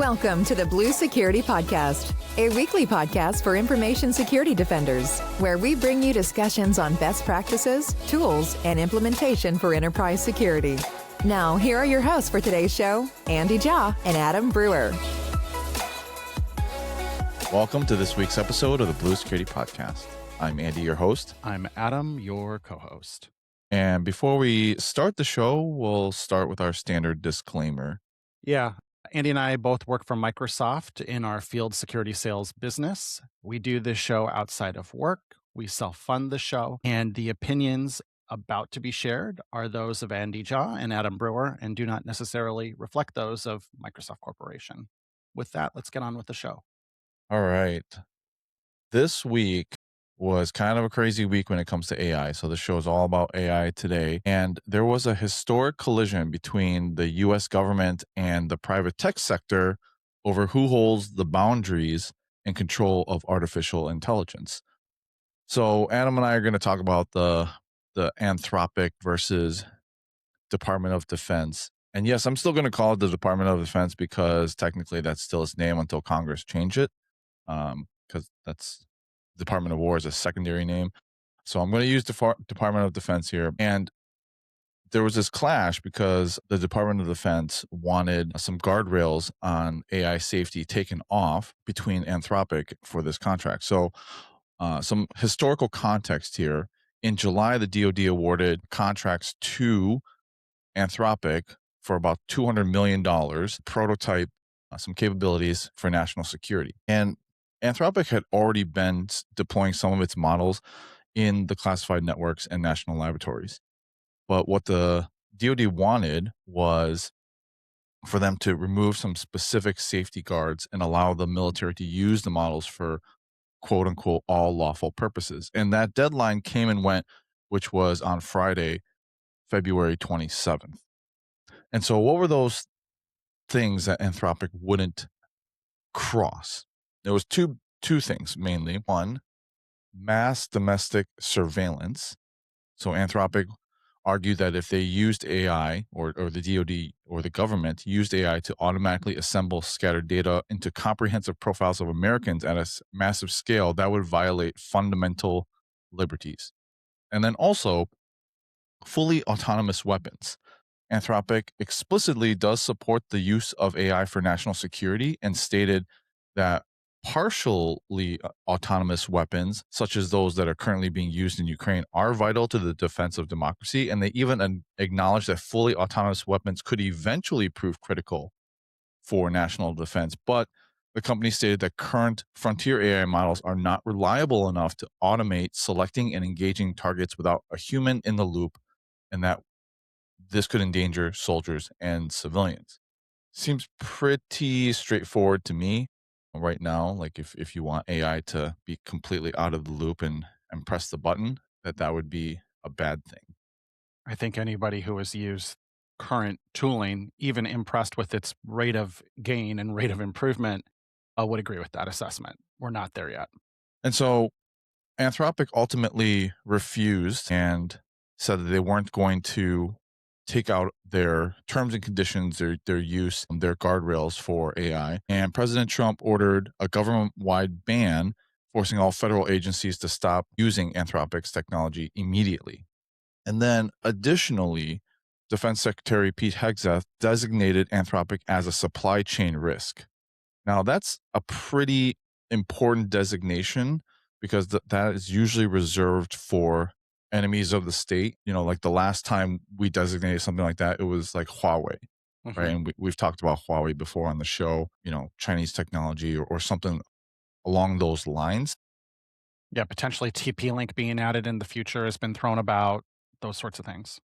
Welcome to the Blue Security Podcast, a weekly podcast for information security defenders, where we bring you discussions on best practices, tools, and implementation for enterprise security. Now, here are your hosts for today's show, Andy Jha and Adam Brewer. Welcome to this week's episode of the Blue Security Podcast. I'm Andy, your host. I'm Adam, your co-host. And before we start the show, we'll start with our standard disclaimer. Yeah, Andy and I both work for Microsoft in our field security sales business. We do this show outside of work. We self-fund the show, and the opinions about to be shared are those of Andy Jha and Adam Brewer and do not necessarily reflect those of Microsoft Corporation. With that, let's get on with the show. All right. This week was kind of a crazy week when it comes to AI. So the show is all about AI today. And there was a historic collision between the US government and the private tech sector over who holds the boundaries and control of artificial intelligence. So Adam and I are going to talk about the Anthropic versus Department of Defense. And yes, I'm still going to call it the Department of Defense because technically that's still its name until Congress change it. Because that's Department of War is a secondary name. So I'm going to use Department of Defense here. And there was this clash because the Department of Defense wanted some guardrails on AI safety taken off between Anthropic for this contract. So some historical context here. In July, the DoD awarded contracts to Anthropic for about $200 million, prototype some capabilities for national security. And Anthropic had already been deploying some of its models in the classified networks and national laboratories. But what the DoD wanted was for them to remove some specific safety guards and allow the military to use the models for quote unquote all lawful purposes. And that deadline came and went, which was on Friday, February 27th. And so what were those things that Anthropic wouldn't cross? There was two things mainly. One, mass domestic surveillance. So Anthropic argued that if they used AI or the DoD or the government used AI to automatically assemble scattered data into comprehensive profiles of Americans at a massive scale, that would violate fundamental liberties. And then also fully autonomous weapons. Anthropic explicitly does support the use of AI for national security and stated that partially autonomous weapons, such as those that are currently being used in Ukraine, are vital to the defense of democracy. And they even acknowledge that fully autonomous weapons could eventually prove critical for national defense. But the company stated that current frontier AI models are not reliable enough to automate selecting and engaging targets without a human in the loop, and that this could endanger soldiers and civilians. Seems pretty straightforward to me right now. Like if you want AI to be completely out of the loop and press the button, that would be a bad thing. I think anybody who has used current tooling, even impressed with its rate of gain and rate of improvement, would agree with that assessment. We're not there yet. And so Anthropic ultimately refused and said that they weren't going to take out their terms and conditions, their use, their guardrails for AI. And President Trump ordered a government-wide ban forcing all federal agencies to stop using Anthropic's technology immediately. And then additionally, Defense Secretary Pete Hegseth designated Anthropic as a supply chain risk. Now, that's a pretty important designation because that is usually reserved for enemies of the state. You know, like the last time we designated something like that, it was like Huawei, right? And we've talked about Huawei before on the show, Chinese technology or something along those lines. Yeah, potentially TP-Link being added in the future has been thrown about, those sorts of things.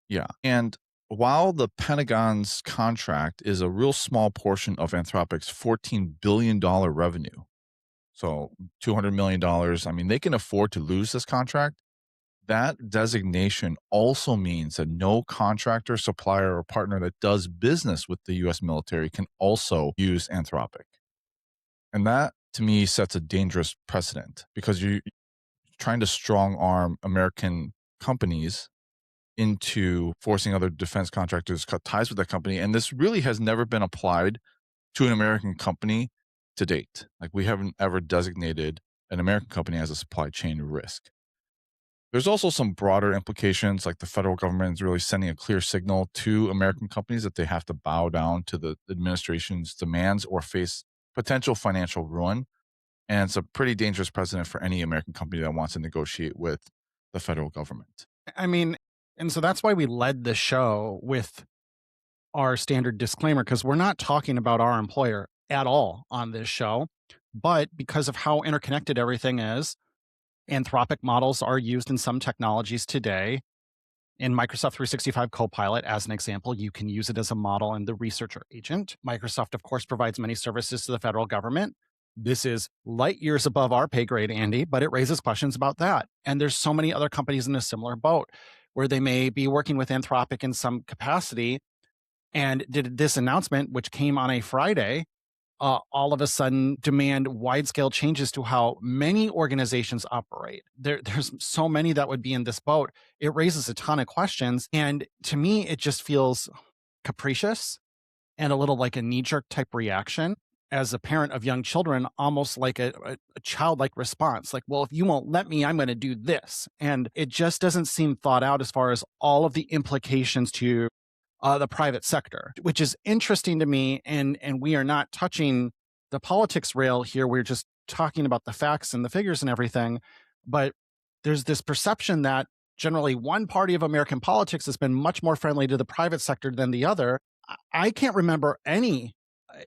Yeah. And while the Pentagon's contract is a real small portion of Anthropic's $14 billion revenue, so $200 million, I mean, they can afford to lose this contract. That designation also means that no contractor, supplier, or partner that does business with the U.S. military can also use Anthropic. And that, to me, sets a dangerous precedent because you're trying to strong arm American companies into forcing other defense contractors to cut ties with that company. And this really has never been applied to an American company to date. Like, we haven't ever designated an American company as a supply chain risk. There's also some broader implications, like the federal government is really sending a clear signal to American companies that they have to bow down to the administration's demands or face potential financial ruin. And it's a pretty dangerous precedent for any American company that wants to negotiate with the federal government. I mean, and so that's why we led the show with our standard disclaimer, because we're not talking about our employer at all on this show. But because of how interconnected everything is, Anthropic models are used in some technologies today. In Microsoft 365 Copilot, as an example, you can use it as a model in the researcher agent. Microsoft, of course, provides many services to the federal government. This is light years above our pay grade, Andy, but it raises questions about that. And there's so many other companies in a similar boat where they may be working with Anthropic in some capacity and did this announcement, which came on a Friday, all of a sudden demand wide-scale changes to how many organizations operate. There's so many that would be in this boat. It raises a ton of questions. And to me, it just feels capricious and a little like a knee-jerk type reaction. As a parent of young children, almost like a childlike response. Like, well, if you won't let me, I'm going to do this. And it just doesn't seem thought out as far as all of the implications to the private sector, which is interesting to me. And we are not touching the politics rail here. We're just talking about the facts and the figures and everything. But there's this perception that generally one party of American politics has been much more friendly to the private sector than the other. I can't remember any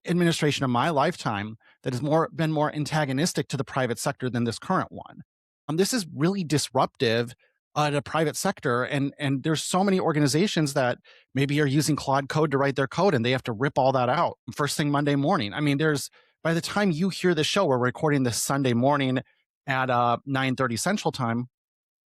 administration of my lifetime that has been more antagonistic to the private sector than this current one. This is really disruptive to the private sector, and there's so many organizations that maybe are using Claude Code to write their code, and they have to rip all that out first thing Monday morning. I mean, by the time you hear the show, we're recording this Sunday morning at 9:30 Central Time.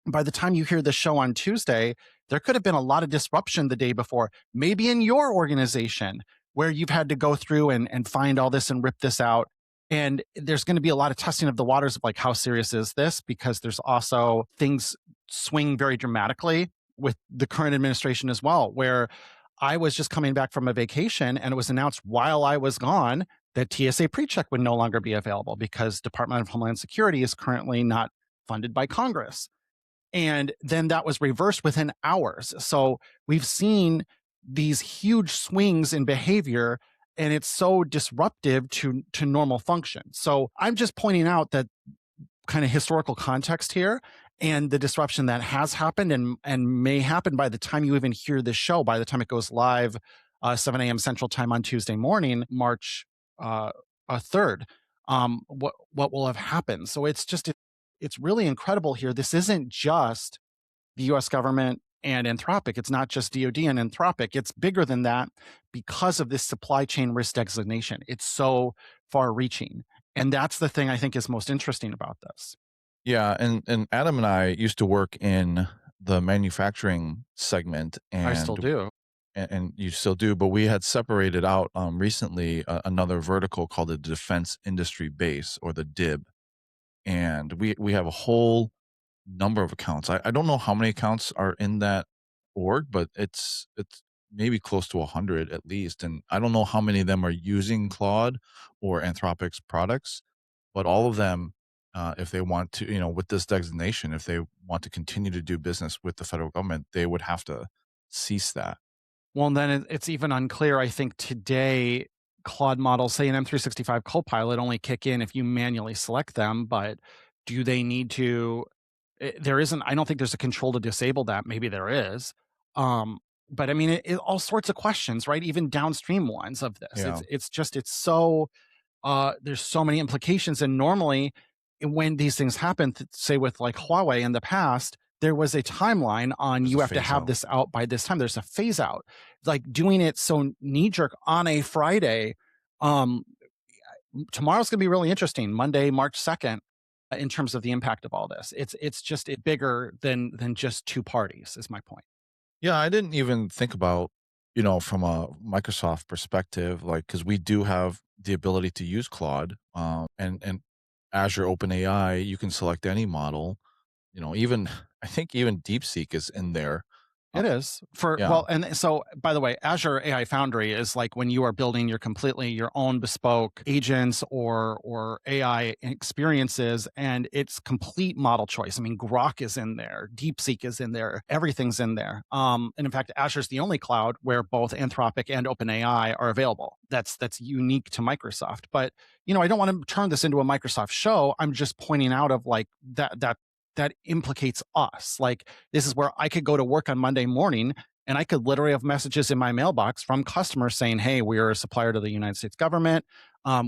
By the time you hear the show on Tuesday, there could have been a lot of disruption the day before, maybe in your organization, where you've had to go through and find all this and rip this out. And there's going to be a lot of testing of the waters of like, how serious is this? Because there's also things swing very dramatically with the current administration as well, where I was just coming back from a vacation and it was announced while I was gone that TSA PreCheck would no longer be available because Department of Homeland Security is currently not funded by Congress. And then that was reversed within hours. So we've seen these huge swings in behavior, and it's so disruptive to normal function. So I'm just pointing out that kind of historical context here and the disruption that has happened and may happen by the time you even hear this show, by the time it goes live 7 a.m. Central Time on Tuesday morning, March 3rd, what will have happened. So it's really incredible here. This isn't just the US government and Anthropic. It's not just DoD and Anthropic. It's bigger than that because of this supply chain risk designation. It's so far reaching. And that's the thing I think is most interesting about this. Yeah, and Adam and I used to work in the manufacturing segment, I still do. and you still do, but we had separated out recently another vertical called the Defense Industry Base, or the DIB, and we have a whole number of accounts. I don't know how many accounts are in that org, but it's maybe close to 100 at least, and I don't know how many of them are using Claude or Anthropic's products, but all of them, if they want to, with this designation, if they want to continue to do business with the federal government, they would have to cease that. Well, and then it's even unclear. I think today, Claude models, say an M365 Copilot, only kick in if you manually select them, but do they need to? There isn't, I don't think there's a control to disable that. Maybe there is. But I mean, all sorts of questions, right? Even downstream ones of this. Yeah. It's so, there's so many implications. And normally when these things happen, say with like Huawei in the past, there was a timeline on There's you a have to phase have out. this out by this time. There's a phase out. Like doing it so knee jerk on a Friday. Tomorrow's going to be really interesting. Monday, March 2nd, in terms of the impact of all this. It's just bigger than just two parties, is my point. Yeah, I didn't even think about, from a Microsoft perspective, like, because we do have the ability to use Claude, and Azure OpenAI, you can select any model. Even I think even DeepSeek is in there. It is Yeah. well, and so by the way, Azure AI Foundry is like when you are building your own bespoke agents or AI experiences, and it's complete model choice. I mean, Grok is in there, DeepSeek is in there, everything's in there. And in fact, Azure's the only cloud where both Anthropic and OpenAI are available. That's unique to Microsoft. But I don't want to turn this into a Microsoft show. I'm just pointing out of like that implicates us. Like, this is where I could go to work on Monday morning and I could literally have messages in my mailbox from customers saying, hey, we are a supplier to the United States government.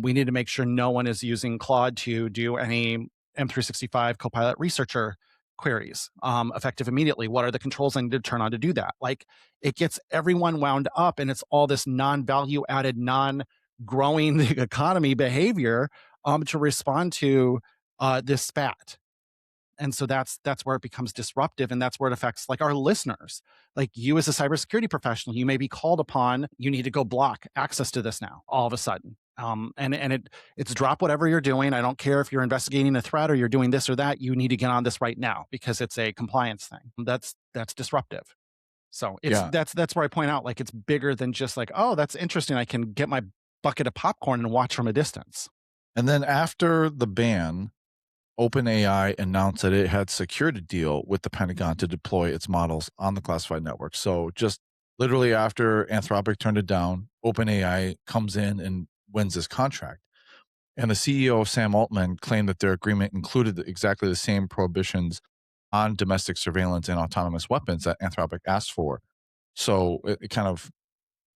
We need to make sure no one is using Claude to do any M365 Copilot researcher queries effective immediately. What are the controls I need to turn on to do that? Like, it gets everyone wound up, and it's all this non-value added, non-growing the economy behavior to respond to this spat. And so that's where it becomes disruptive, and that's where it affects like our listeners. Like, you as a cybersecurity professional, you may be called upon, you need to go block access to this now all of a sudden. It's drop whatever you're doing. I don't care if you're investigating a threat or you're doing this or that, you need to get on this right now because it's a compliance thing. That's disruptive. So that's where I point out, like, it's bigger than just like, oh, that's interesting, I can get my bucket of popcorn and watch from a distance. And then after the ban, OpenAI announced that it had secured a deal with the Pentagon to deploy its models on the classified network. So just literally after Anthropic turned it down, OpenAI comes in and wins this contract. And the CEO, Sam Altman, claimed that their agreement included exactly the same prohibitions on domestic surveillance and autonomous weapons that Anthropic asked for. So it kind of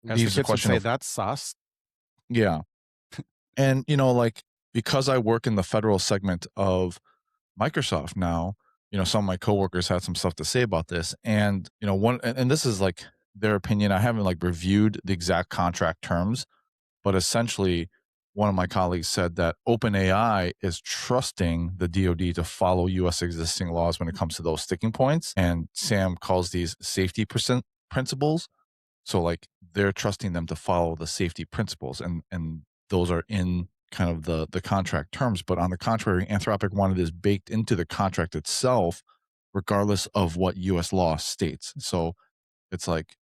leaves the question of, that's sus. Yeah. And, like, because I work in the federal segment of Microsoft now, some of my coworkers had some stuff to say about this. And, and this is like their opinion. I haven't like reviewed the exact contract terms, but essentially one of my colleagues said that OpenAI is trusting the DoD to follow U.S. existing laws when it comes to those sticking points. And Sam calls these safety principles. So like they're trusting them to follow the safety principles, and those are in kind of the contract terms. But on the contrary, Anthropic wanted this baked into the contract itself, regardless of what U.S. law states. So it's like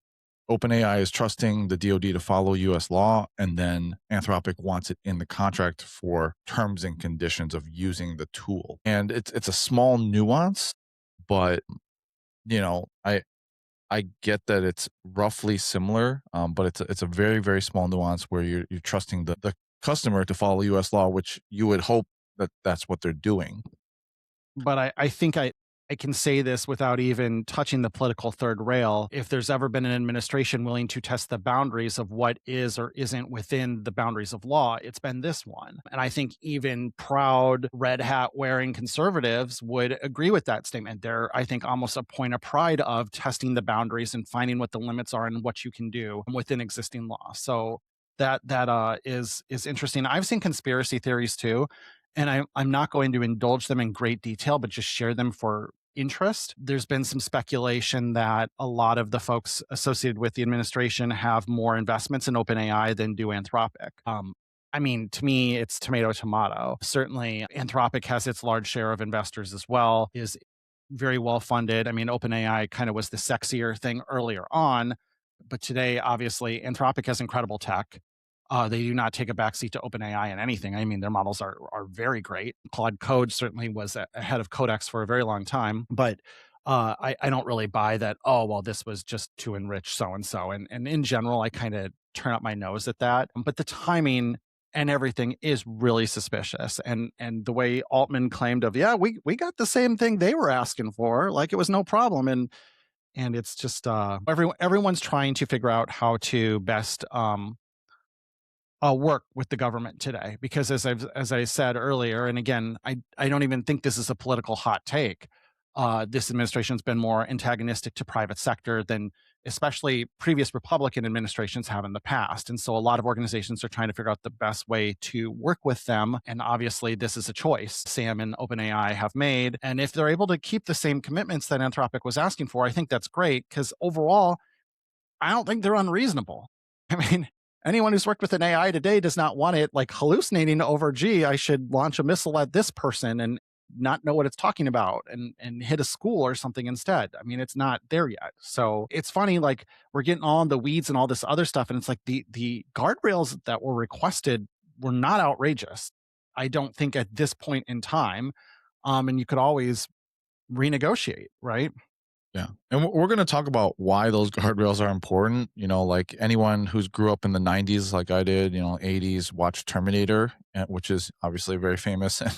OpenAI is trusting the DoD to follow U.S. law, and then Anthropic wants it in the contract for terms and conditions of using the tool. And it's a small nuance, but I get that it's roughly similar, but it's a very, very small nuance where you're trusting the customer to follow U.S. law, which you would hope that that's what they're doing. But I think I can say this without even touching the political third rail. If there's ever been an administration willing to test the boundaries of what is or isn't within the boundaries of law, it's been this one. And I think even proud red hat wearing conservatives would agree with that statement. They're, I think, almost a point of pride of testing the boundaries and finding what the limits are and what you can do within existing law. So that is interesting. I've seen conspiracy theories too, and I'm not going to indulge them in great detail, but just share them for interest. There's been some speculation that a lot of the folks associated with the administration have more investments in OpenAI than do Anthropic. I mean, to me, it's tomato. Certainly, Anthropic has its large share of investors as well, is very well funded. I mean, OpenAI kind of was the sexier thing earlier on, but today, obviously, Anthropic has incredible tech. They do not take a backseat to OpenAI in anything. I mean, their models are very great. Claude Code certainly was ahead of Codex for a very long time, but I don't really buy that, oh, well, this was just to enrich so-and-so. And in general, I kind of turn up my nose at that. But the timing and everything is really suspicious. And the way Altman claimed of, yeah, we got the same thing they were asking for, like it was no problem. And it's just everyone's trying to figure out how to best work with the government today, because as I said earlier, and again, I don't even think this is a political hot take. This administration's been more antagonistic to private sector than especially previous Republican administrations have in the past. And so a lot of organizations are trying to figure out the best way to work with them. And obviously this is a choice Sam and OpenAI have made. And if they're able to keep the same commitments that Anthropic was asking for, I think that's great, because overall, I don't think they're unreasonable. I mean, anyone who's worked with an AI today does not want it like hallucinating over, gee, I should launch a missile at this person. And not know what it's talking about and hit a school or something instead. I mean, it's not there yet. So it's funny, like we're getting all in the weeds and all this other stuff. And it's like the guardrails that were requested were not outrageous. I don't think at this point in time. And you could always renegotiate, right? Yeah. And we're going to talk about why those guardrails are important. Like anyone who's grew up in the 90s, like I did, 80s, watched Terminator, which is obviously very famous, and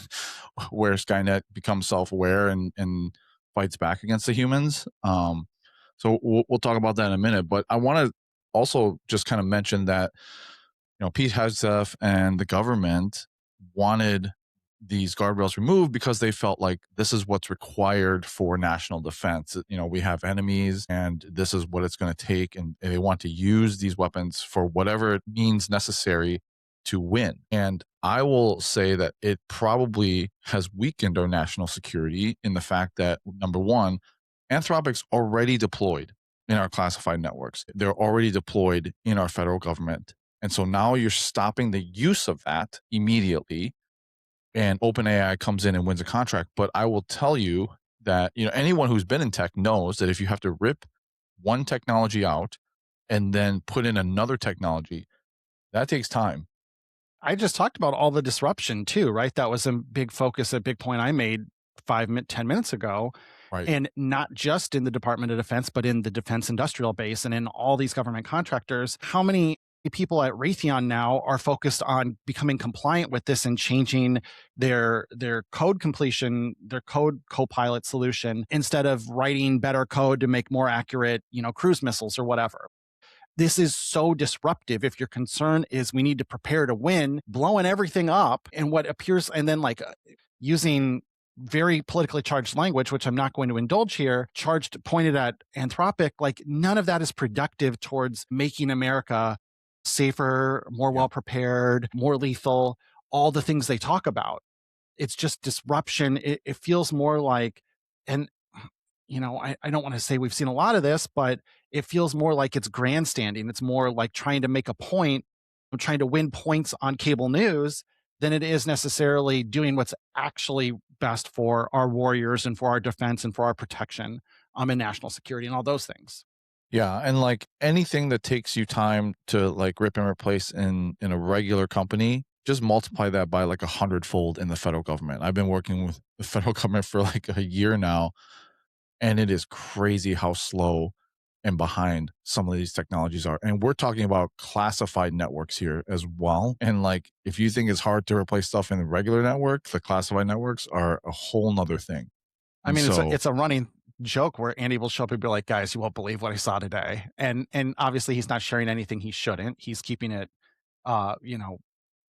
where Skynet becomes self aware and fights back against the humans. So we'll talk about that in a minute. But I want to also just kind of mention that, Pete Hegseth and the government wanted these guardrails removed because they felt like this is what's required for national defense. We have enemies and this is what it's going to take. And they want to use these weapons for whatever means necessary to win. And I will say that it probably has weakened our national security in the fact that, number one, Anthropic's already deployed in our classified networks. They're already deployed in our federal government. And so now you're stopping the use of that immediately, and OpenAI comes in and wins a contract. But I will tell you that, anyone who's been in tech knows that if you have to rip one technology out and then put in another technology, that takes time. I just talked about all the disruption too, right? That was a big focus, a big point I made 10 minutes ago. Right. And not just in the Department of Defense, but in the defense industrial base and in all these government contractors. How many people at Raytheon now are focused on becoming compliant with this and changing their code completion, their code copilot solution, instead of writing better code to make more accurate, cruise missiles or whatever? This is so disruptive. If your concern is we need to prepare to win, blowing everything up and what appears, and then using very politically charged language, which I'm not going to indulge here, pointed at Anthropic, like none of that is productive towards making America safer, more well-prepared, more lethal, all the things they talk about. It's just disruption. It feels more like, and I don't want to say we've seen a lot of this, but it feels more like it's grandstanding. It's more like trying to make a point, trying to win points on cable news than it is necessarily doing what's actually best for our warriors and for our defense and for our protection and national security and all those things. Yeah. And like anything that takes you time to like rip and replace in a regular company, just multiply that by like 100-fold in the federal government. I've been working with the federal government for like a year now, and it is crazy how slow and behind some of these technologies are. And we're talking about classified networks here as well. And like, if you think it's hard to replace stuff in the regular network, the classified networks are a whole nother thing. I mean, it's a running joke where Andy will show up and be like, guys, you won't believe what I saw today. And obviously he's not sharing anything he shouldn't. He's keeping it,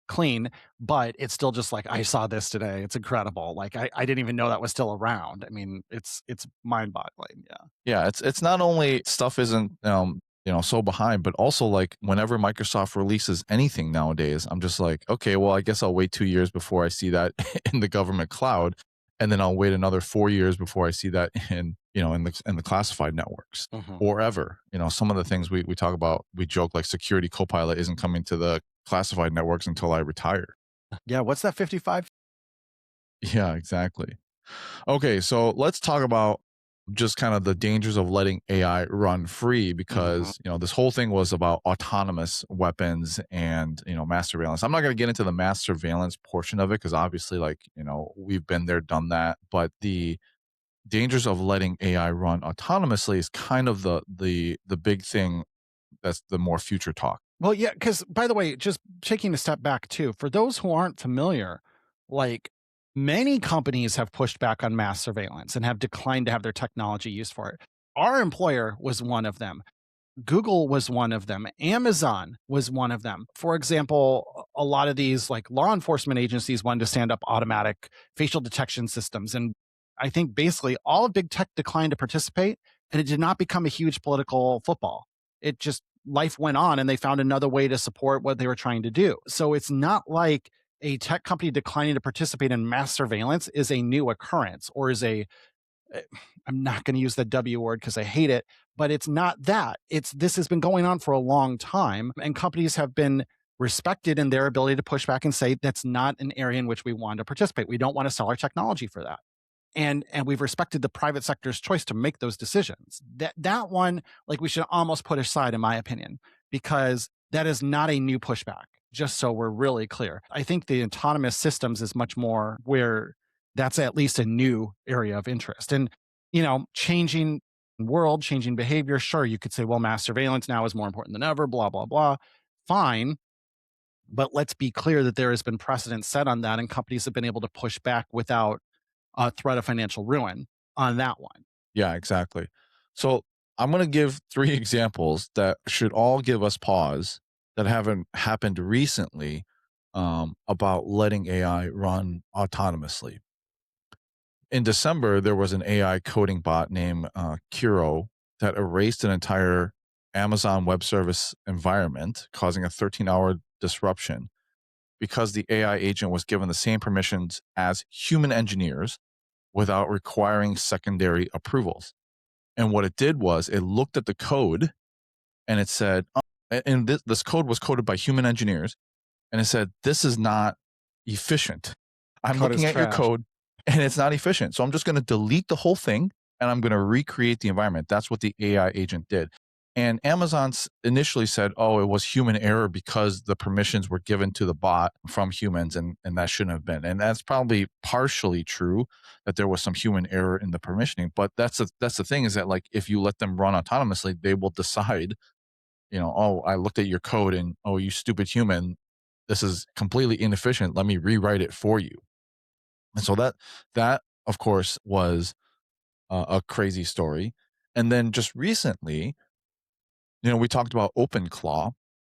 clean, but it's still just like, I saw this today. It's incredible. Like I didn't even know that was still around. I mean, it's mind boggling. Yeah. Yeah. It's not only stuff isn't, so behind, but also like whenever Microsoft releases anything nowadays, I'm just like, okay, well, I guess I'll wait 2 years before I see that in the government cloud. And then I'll wait another 4 years before I see that in the classified networks, or ever. Some of the things we talk about, we joke like Security Copilot isn't coming to the classified networks until I retire. Yeah. What's that 55? Yeah, exactly. Okay. So let's talk about just kind of the dangers of letting AI run free, because, this whole thing was about autonomous weapons and, mass surveillance. I'm not going to get into the mass surveillance portion of it because obviously we've been there, done that. But the dangers of letting AI run autonomously is kind of the big thing. That's the more future talk. Well, yeah, because by the way, just taking a step back too, for those who aren't familiar, like many companies have pushed back on mass surveillance and have declined to have their technology used for it. Our employer was one of them. Google was one of them. Amazon was one of them. For example, a lot of these like law enforcement agencies wanted to stand up automatic facial detection systems. And I think basically all of big tech declined to participate, and it did not become a huge political football. It just, life went on and they found another way to support what they were trying to do. So it's not like a tech company declining to participate in mass surveillance is a new occurrence or is I'm not going to use the W word because I hate it, but it's not that. This has been going on for a long time, and companies have been respected in their ability to push back and say, that's not an area in which we want to participate. We don't want to sell our technology for that. And we've respected the private sector's choice to make those decisions. That one, like, we should almost put aside, in my opinion, because that is not a new pushback. Just so we're really clear, I think the autonomous systems is much more where that's at least a new area of interest. And changing world, changing behavior. Sure, you could say, well, mass surveillance now is more important than ever. Blah blah blah. Fine. But let's be clear that there has been precedent set on that, and companies have been able to push back without a threat of financial ruin on that one. Yeah, exactly. So I'm going to give 3 examples that should all give us pause that haven't happened recently about letting AI run autonomously. In December, there was an AI coding bot named Kiro that erased an entire Amazon Web Service environment, causing a 13-hour disruption because the AI agent was given the same permissions as human engineers without requiring secondary approvals. And what it did was it looked at the code and it said, and this code was coded by human engineers, and it said, this is not efficient. I'm looking at your code and it's not efficient. So I'm just going to delete the whole thing and I'm going to recreate the environment. That's what the AI agent did. And Amazon initially said, oh, it was human error because the permissions were given to the bot from humans, and that shouldn't have been. And that's probably partially true, that there was some human error in the permissioning. But that's the thing, is that, like, if you let them run autonomously, they will decide, oh, I looked at your code and, oh, you stupid human, this is completely inefficient. Let me rewrite it for you. And so that of course was a crazy story. And then just recently, we talked about OpenClaw,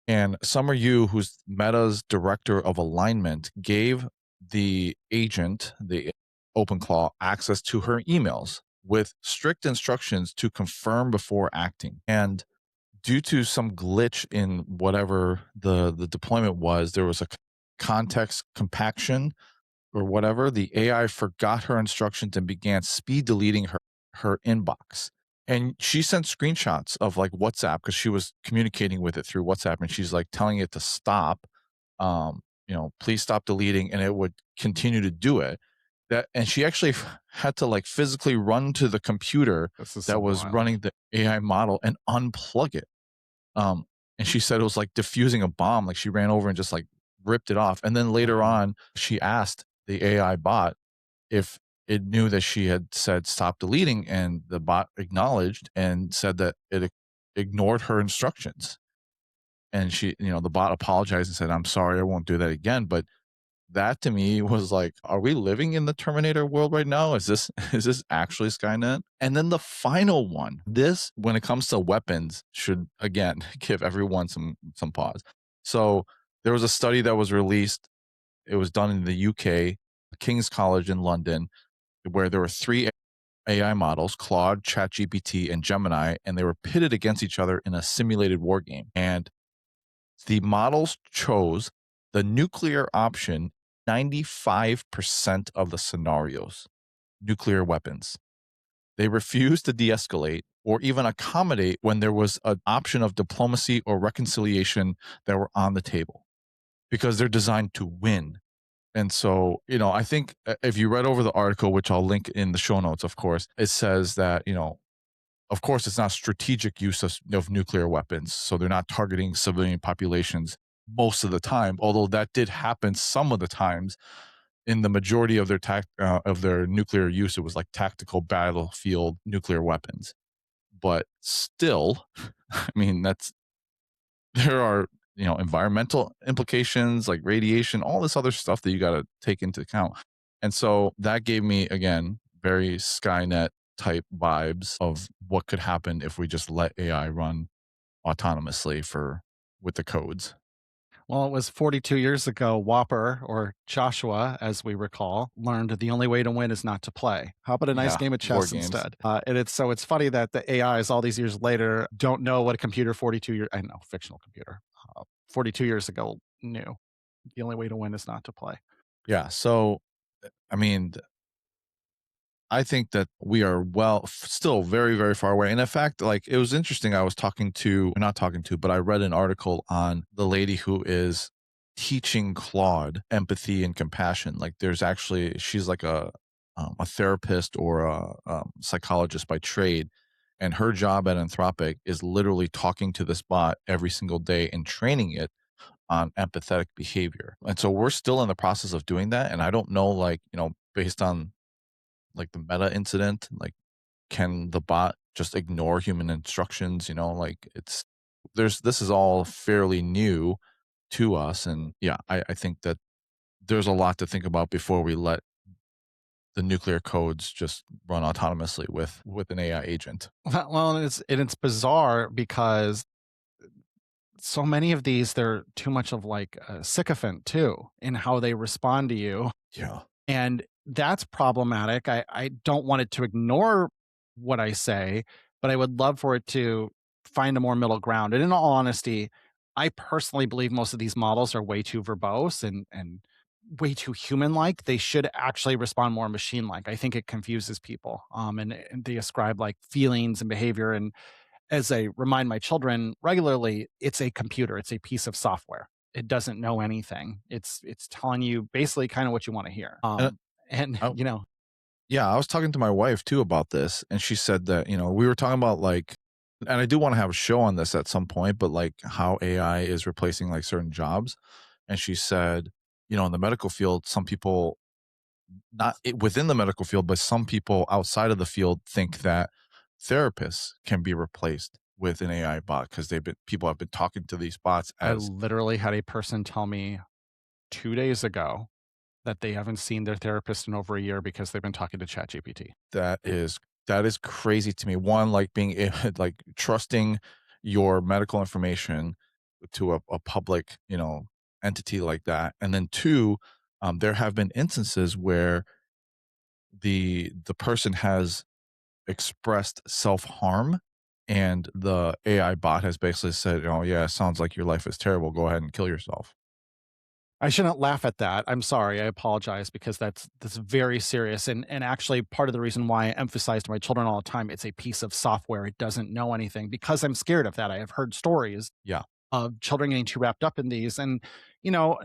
and Summer Yu, who's Meta's director of alignment, gave the agent, the OpenClaw, access to her emails with strict instructions to confirm before acting. And due to some glitch in whatever the deployment was, there was a context compaction or whatever. The AI forgot her instructions and began speed deleting her inbox. And she sent screenshots of, like, WhatsApp, because she was communicating with it through WhatsApp, and she's like telling it to stop, please stop deleting, and it would continue to do it. And she actually had to, like, physically run to the computer that was running the AI model and unplug it. And she said it was like diffusing a bomb. Like, she ran over and just, like, ripped it off. And then later on, she asked the AI bot if it knew that she had said stop deleting, and the bot acknowledged and said that it ignored her instructions. And the bot apologized and said, I'm sorry, I won't do that again. But that to me was like, are we living in the Terminator world right now? Is this actually Skynet? And then the final one, this, when it comes to weapons, should again give everyone some pause. So there was a study that was released. It was done in the UK, King's College in London, where there were 3 AI models, Claude, ChatGPT, and Gemini, and they were pitted against each other in a simulated war game. And the models chose the nuclear option 95% of the scenarios, nuclear weapons. They refused to de-escalate or even accommodate when there was an option of diplomacy or reconciliation that were on the table, because they're designed to win. And so, I think if you read over the article, which I'll link in the show notes, of course, it says that, of course, it's not strategic use of nuclear weapons. So they're not targeting civilian populations most of the time, although that did happen some of the times. In the majority of their nuclear use, it was like tactical battlefield nuclear weapons. But still, I mean, there are, environmental implications like radiation, all this other stuff that you got to take into account. And so that gave me, again, very Skynet type vibes of what could happen if we just let AI run autonomously with the codes. Well, it was 42 years ago, Whopper, or Joshua, as we recall, learned the only way to win is not to play. How about a nice game of chess instead? And it's funny that the AIs all these years later don't know what a computer 42 years ago knew. The only way to win is not to play. Yeah. So, I mean, I think that we are still very, very far away. And in fact, like it was interesting. I was not talking to, but I read an article on the lady who is teaching Claude empathy and compassion. Like she's like a therapist or a psychologist by trade. And her job at Anthropic is literally talking to this bot every single day and training it on empathetic behavior. And so we're still in the process of doing that. And I don't know, like, based on like the meta incident, like can the bot just ignore human instructions? Like this is all fairly new to us. And yeah, I think that there's a lot to think about before we let the nuclear codes just run autonomously with an AI agent. Well, and it's bizarre because so many of these, they're too much of like a sycophant too in how they respond to you. Yeah. And that's problematic. I don't want it to ignore what I say, but I would love for it to find a more middle ground. And in all honesty, I personally believe most of these models are way too verbose and way too human-like. They should actually respond more machine-like. I think it confuses people. And they ascribe like feelings and behavior. And as I remind my children regularly, it's a computer, it's a piece of software. It doesn't know anything. It's telling you basically kind of what you want to hear. Uh, And I, yeah, I was talking to my wife too about this, and she said that, we were talking about like, and I do want to have a show on this at some point, but like how AI is replacing like certain jobs. And she said, in the medical field, some people, within the medical field, but some people outside of the field think that therapists can be replaced with an AI bot because people have been talking to these bots I as literally had a person tell me 2 days ago that they haven't seen their therapist in over a year because they've been talking to ChatGPT. that is crazy to me. One, like like trusting your medical information to a public, entity like that. And then two, there have been instances where the person has expressed self-harm and the AI bot has basically said, "Oh yeah, sounds like your life is terrible. Go ahead and kill yourself." I shouldn't laugh at that. I'm sorry. I apologize because that's very serious. And actually part of the reason why I emphasize to my children all the time, it's a piece of software. It doesn't know anything because I'm scared of that. I have heard stories Yeah. of children getting too wrapped up in these. And, you know,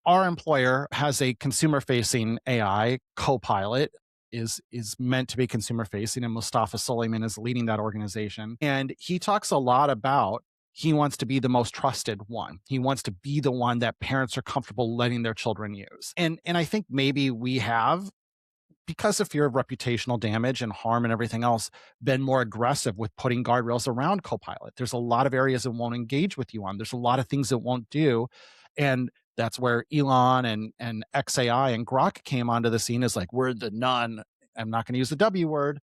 our employer has a consumer facing AI Copilot is meant to be consumer facing, and Mustafa Suleiman is leading that organization, and he talks a lot about he wants to be the most trusted one. He wants to be the one that parents are comfortable letting their children use. And I think maybe we have, because of fear of reputational damage and harm and everything else, been more aggressive with putting guardrails around Copilot. There's a lot of areas it won't engage with you on. There's a lot of things it won't do. And that's where Elon and XAI and Grok came onto the scene as like, we're the non, I'm not going to use the W word,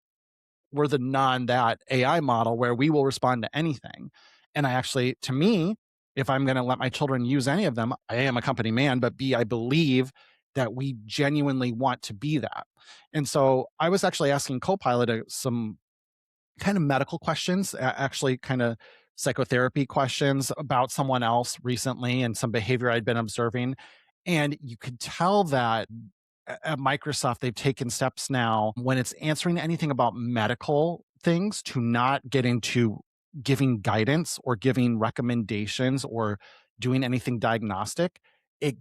we're the non that AI model where we will respond to anything. And I actually, to me, if I'm going to let my children use any of them, A, I'm a company man, but B, I believe that we genuinely want to be that. And so I was actually asking Copilot some kind of medical questions, actually kind of psychotherapy questions about someone else recently and some behavior I'd been observing. And you could tell that at Microsoft, they've taken steps now when it's answering anything about medical things to not get into giving guidance or giving recommendations or doing anything diagnostic. It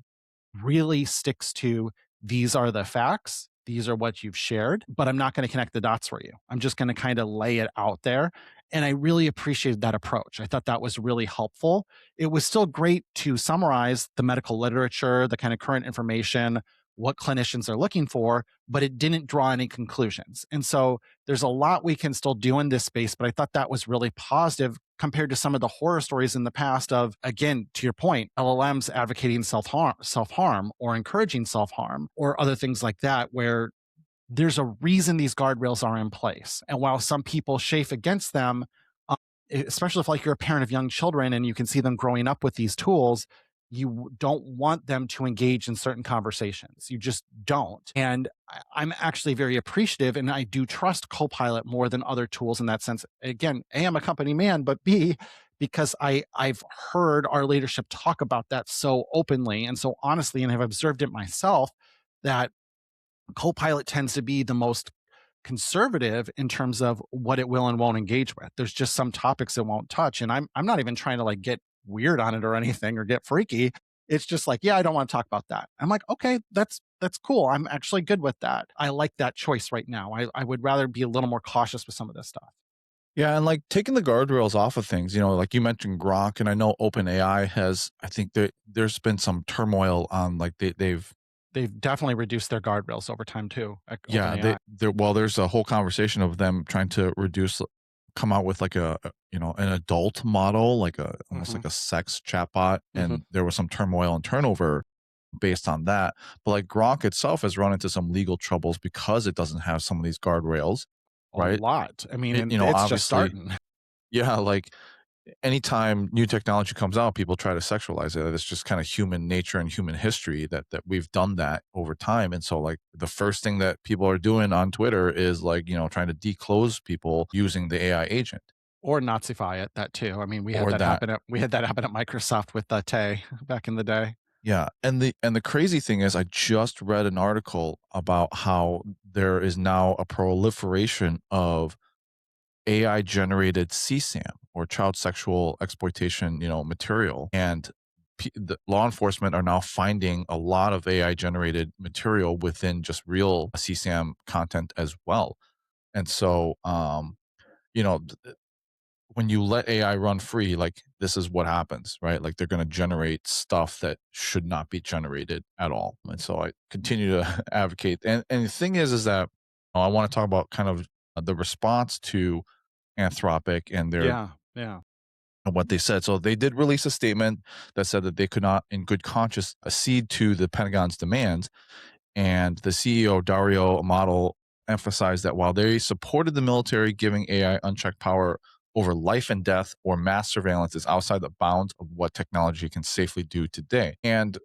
really sticks to these are the facts. These are what you've shared, but I'm not going to connect the dots for you. I'm just going to kind of lay it out there. And I really appreciated that approach. I thought that was really helpful. It was still great to summarize the medical literature, the kind of current information, what clinicians are looking for, but it didn't draw any conclusions. And so there's a lot we can still do in this space, but I thought that was really positive compared to some of the horror stories in the past of, again, to your point, LLMs advocating self-harm or encouraging self-harm or other things like that, where there's a reason these guardrails are in place. And while some people chafe against them, especially if like you're a parent of young children and you can see them growing up with these tools, you don't want them to engage in certain conversations. You just don't. And I'm actually very appreciative, and I do trust Copilot more than other tools in that sense. Again, A, I'm a company man, but B, because I've heard our leadership talk about that so openly and so honestly, and have observed it myself, that Copilot tends to be the most conservative in terms of what it will and won't engage with. There's just some topics it won't touch. And I'm not even trying to like get weird on it or anything or get freaky. It's just like, yeah, I don't want to talk about that. I'm like, okay, that's cool. I'm actually good with that. I like that choice right now. I would rather be a little more cautious with some of this stuff. Yeah, and like taking the guardrails off of things, like you mentioned Grok, and I know OpenAI has. I think there's been some turmoil on like They've definitely reduced their guardrails over time too at yeah, OpenAI. there's a whole conversation of them trying to come out with like an adult model, like almost Mhm. like a sex chatbot, Mhm. and there was some turmoil and turnover based on that. But like Grok itself has run into some legal troubles because it doesn't have some of these guardrails, A right? lot. I mean, and it's just Obviously, starting. yeah, like anytime new technology comes out, people try to sexualize it. It's just kind of human nature and human history that we've done that over time. And so like the first thing that people are doing on Twitter is like, trying to declose people using the AI agent Or Nazify it, that too. I mean, or that. we had that happen at Microsoft with, Tay back in the day. Yeah. And the crazy thing is I just read an article about how there is now a proliferation of AI generated CSAM or child sexual exploitation, material. And the law enforcement are now finding a lot of AI generated material within just real CSAM content as well. And so, you know, th- when you let AI run free, like this is what happens, right? Like they're going to generate stuff that should not be generated at all. And so I continue to advocate. And the thing is that I want to talk about kind of the response to Anthropic and their Yeah, yeah. and what they said. So they did release a statement that said that they could not, in good conscience, accede to the Pentagon's demands. And the CEO, Dario Amato, emphasized that while they supported the military giving AI unchecked power over life and death or mass surveillance is outside the bounds of what technology can safely do today. And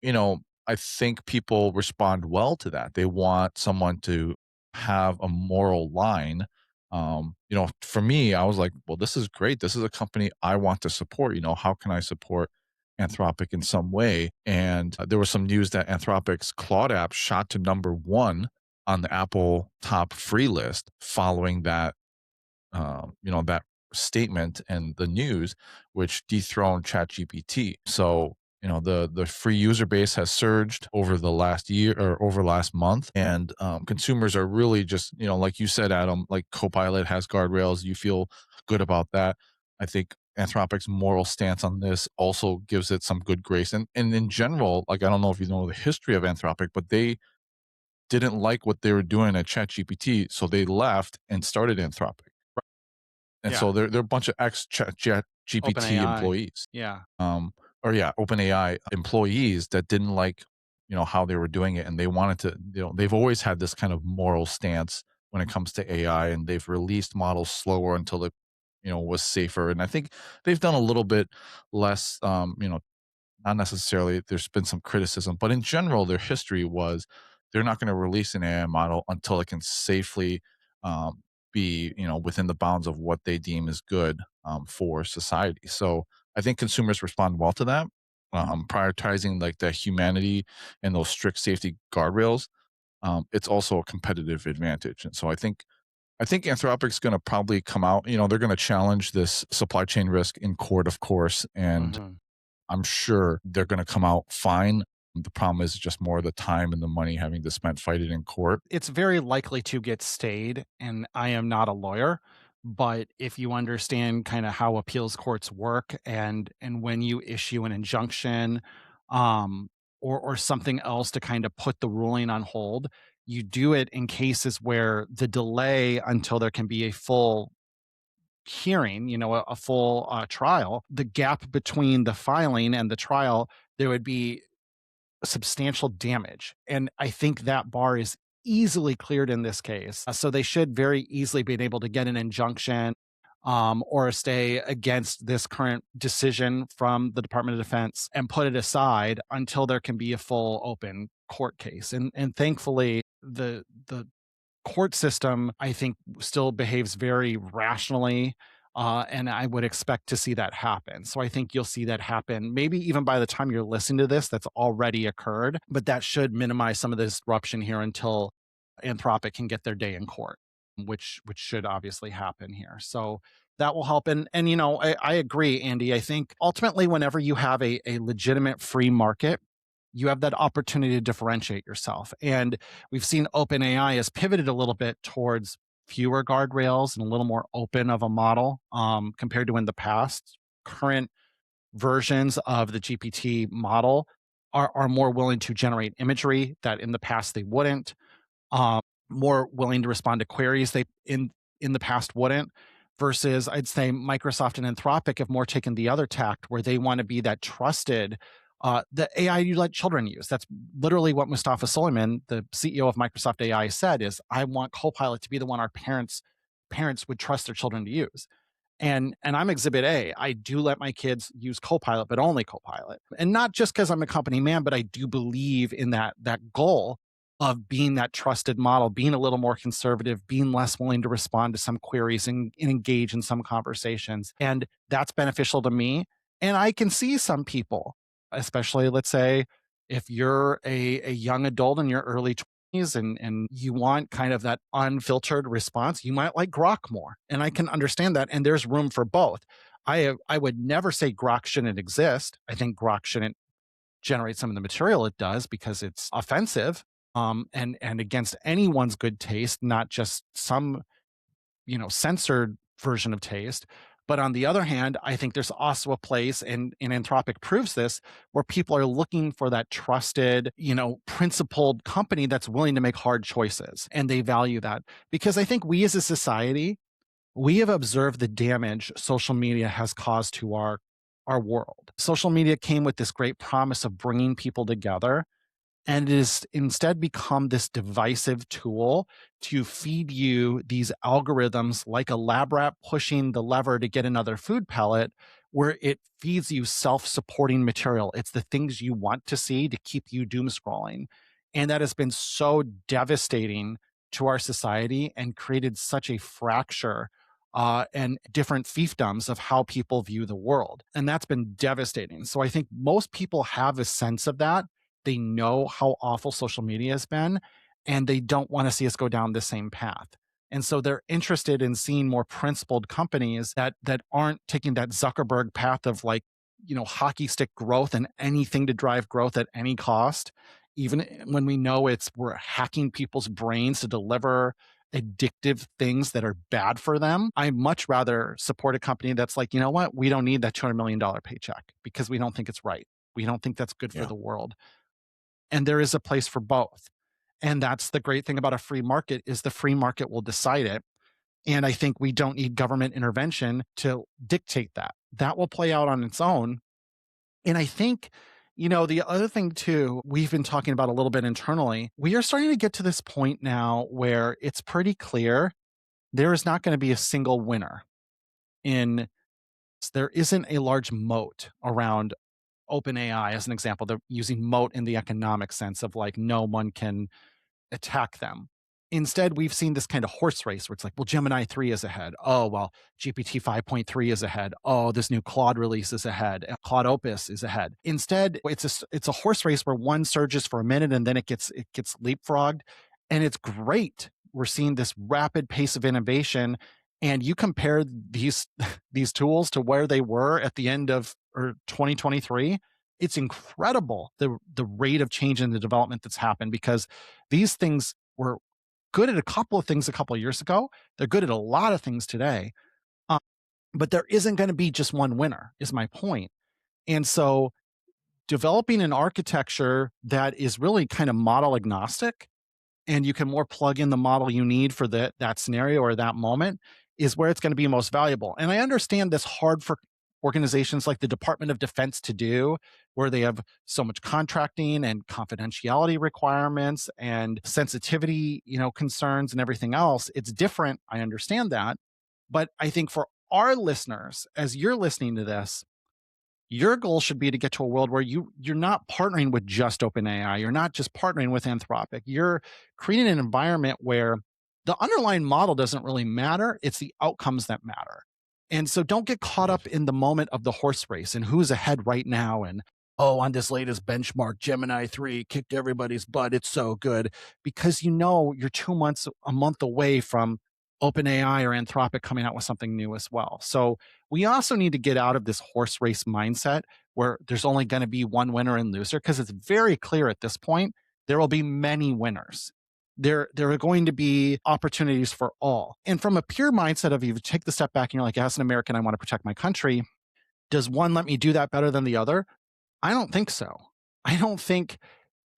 you know, I think people respond well to that. They want someone to have a moral line. For me, I was like, well, this is great. This is a company I want to support. How can I support Anthropic in some way? And there was some news that Anthropic's Claude app shot to number one on the Apple top free list following that statement and the news, which dethroned ChatGPT. So, the free user base has surged over the last year or over last month, and consumers are really just, like you said, Adam, like Copilot has guardrails. You feel good about that. I think Anthropic's moral stance on this also gives it some good grace. And in general, like I don't know if you know the history of Anthropic, but they didn't like what they were doing at ChatGPT, so they left and started Anthropic. And Yeah. so they're a bunch of ex GPT OpenAI. employees, Yeah. or yeah, OpenAI employees that didn't like, how they were doing it, and they wanted to, they've always had this kind of moral stance when it comes to AI, and they've released models slower until it, was safer. And I think they've done a little bit less, not necessarily there's been some criticism, but in general, their history was they're not going to release an AI model until it can safely um, be, within the bounds of what they deem is good for society. So I think consumers respond well to that, prioritizing like the humanity and those strict safety guardrails. It's also a competitive advantage, and so I think Anthropic's going to probably come out. They're going to challenge this supply chain risk in court, of course, and Mhm. I'm sure they're gonna come out fine. The problem is just more the time and the money having to spend fighting in court. It's very likely to get stayed, and I am not a lawyer, but if you understand kind of how appeals courts work and when you issue an injunction, um, or something else to kind of put the ruling on hold, you do it in cases where the delay until there can be a full hearing, a full trial, the gap between the filing and the trial, there would be substantial damage. And I think that bar is easily cleared in this case. So they should very easily be able to get an injunction or a stay against this current decision from the Department of Defense and put it aside until there can be a full open court case. And thankfully, the court system, I think, still behaves very rationally. And I would expect to see that happen. So I think you'll see that happen. Maybe even by the time you're listening to this, that's already occurred, but that should minimize some of the disruption here until Anthropic can get their day in court. which should obviously happen here. So that will help. And I agree, Andy. I think ultimately, whenever you have a legitimate free market, you have that opportunity to differentiate yourself. And we've seen OpenAI has pivoted a little bit towards fewer guardrails and a little more open of a model compared to in the past. Current versions of the GPT model are more willing to generate imagery that in the past they wouldn't, more willing to respond to queries they in the past wouldn't. Versus, I'd say Microsoft and Anthropic have more taken the other tact where they want to be that trusted the AI you let children use. That's literally what Mustafa Suleyman, the CEO of Microsoft AI, said is, I want Copilot to be the one our parents would trust their children to use. And I'm exhibit A. I do let my kids use Copilot, but only Copilot. And not just because I'm a company man, but I do believe in that goal of being that trusted model, being a little more conservative, being less willing to respond to some queries and engage in some conversations. And that's beneficial to me. And I can see some people, especially let's say if you're a young adult in your early 20s and you want kind of that unfiltered response, you might like Grok more. And I can understand that. And there's room for both. I would never say Grok shouldn't exist. I think Grok shouldn't generate some of the material it does because it's offensive and against anyone's good taste, not just some censored version of taste. But on the other hand, I think there's also a place, and Anthropic proves this, where people are looking for that trusted, principled company that's willing to make hard choices. And they value that. Because I think we as a society, we have observed the damage social media has caused to our world. Social media came with this great promise of bringing people together. And it has instead become this divisive tool to feed you these algorithms like a lab rat pushing the lever to get another food pellet, where it feeds you self-supporting material. It's the things you want to see to keep you doom scrolling. And that has been so devastating to our society and created such a fracture and different fiefdoms of how people view the world. And that's been devastating. So I think most people have a sense of that. They know how awful social media has been, and they don't want to see us go down the same path. And so they're interested in seeing more principled companies that aren't taking that Zuckerberg path of hockey stick growth and anything to drive growth at any cost, even when we know we're hacking people's brains to deliver addictive things that are bad for them. I much rather support a company that's like, you know what, we don't need that $200 million paycheck because we don't think it's right. We don't think that's good for the world. And there is a place for both. And that's the great thing about a free market is the free market will decide it. And I think we don't need government intervention to dictate that. That will play out on its own. And I think, the other thing too, we've been talking about a little bit internally, we are starting to get to this point now where it's pretty clear there is not going to be a single winner there isn't a large moat around OpenAI as an example. They're using moat in the economic sense of like no one can attack them. Instead, we've seen this kind of horse race where it's like, well, Gemini 3 is ahead. Oh, well, GPT 5.3 is ahead. Oh, this new Claude release is ahead. Claude Opus is ahead. Instead, it's a horse race where one surges for a minute and then it gets leapfrogged. And it's great. We're seeing this rapid pace of innovation. And you compare these tools to where they were at the end of 2023, it's incredible the rate of change in the development that's happened because these things were good at a couple of things a couple of years ago. They're good at a lot of things today. But there isn't going to be just one winner, is my point. And so developing an architecture that is really kind of model agnostic, and you can more plug in the model you need for that scenario or that moment is where it's going to be most valuable. And I understand that's hard for organizations like the Department of Defense to do, where they have so much contracting and confidentiality requirements and sensitivity, concerns and everything else. It's different. I understand that. But I think for our listeners, as you're listening to this, your goal should be to get to a world where you're not partnering with just OpenAI. You're not just partnering with Anthropic. You're creating an environment where the underlying model doesn't really matter. It's the outcomes that matter. And so don't get caught up in the moment of the horse race and who's ahead right now. And, on this latest benchmark, Gemini 3 kicked everybody's butt. It's so good. Because you're 2 months, a month away from OpenAI or Anthropic coming out with something new as well. So we also need to get out of this horse race mindset where there's only going to be one winner and loser, because it's very clear at this point there will be many winners. There are going to be opportunities for all. And from a pure mindset of, you take the step back and you're like, as an American, I want to protect my country. Does one let me do that better than the other? I don't think so. I don't think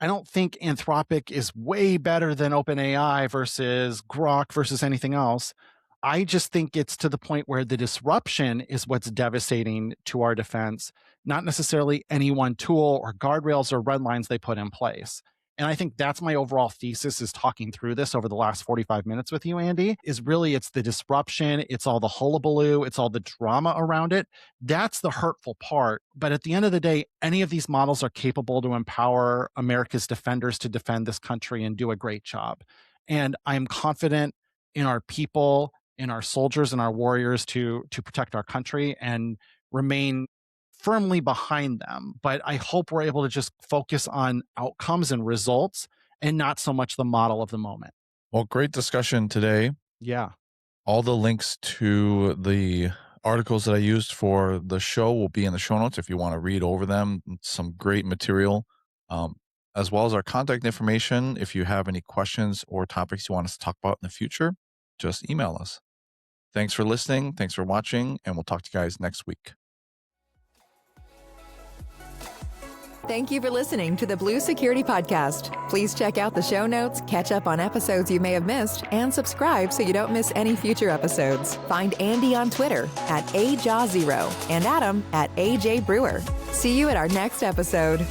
Anthropic is way better than OpenAI versus Grok versus anything else. I just think it's to the point where the disruption is what's devastating to our defense, not necessarily any one tool or guardrails or red lines they put in place. And I think that's my overall thesis, is talking through this over the last 45 minutes with you, Andy, is really it's the disruption, it's all the hullabaloo, it's all the drama around it. That's the hurtful part. But at the end of the day, any of these models are capable to empower America's defenders to defend this country and do a great job. And I'm confident in our people, in our soldiers and our warriors to protect our country, and remain firmly behind them. But I hope we're able to just focus on outcomes and results and not so much the model of the moment. Well, great discussion today. Yeah. All the links to the articles that I used for the show will be in the show notes if you want to read over them. Some great material, as well as our contact information. If you have any questions or topics you want us to talk about in the future, just email us. Thanks for listening. Thanks for watching, and we'll talk to you guys next week. Thank you for listening to the Blue Security Podcast. Please check out the show notes, catch up on episodes you may have missed, and subscribe so you don't miss any future episodes. Find Andy on Twitter @AJaw0 and Adam @AJBrewer. See you at our next episode.